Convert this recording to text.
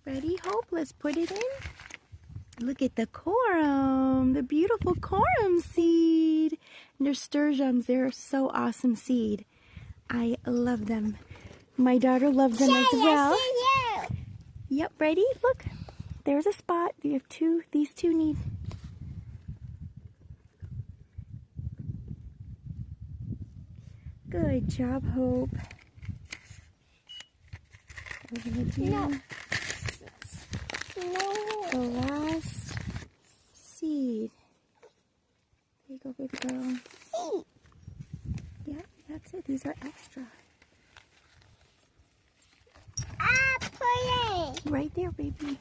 Ready, Hope? Let's put it in. Look at the corum, the beautiful corum seed. Nasturtiums, they're so awesome seed. I love them. My daughter loves them as well. Yep, ready? Look, there's a spot. You have two, these two need. Good job, Hope. We're gonna do the last seed. There you go, baby girl. Yep, that's it. These are extra. Right there, baby.